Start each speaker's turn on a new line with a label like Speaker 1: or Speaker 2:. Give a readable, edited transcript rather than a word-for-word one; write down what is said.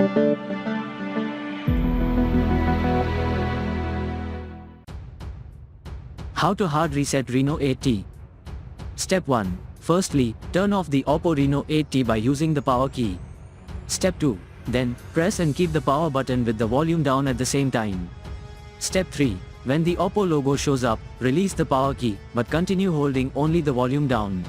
Speaker 1: How to hard reset Reno 8T. Step 1. Firstly, turn off the Oppo Reno 8T by using the power key. Step 2. Then, press and keep the power button with the volume down at the same time. Step 3. When the Oppo logo shows up, release the power key, but continue holding only the volume down.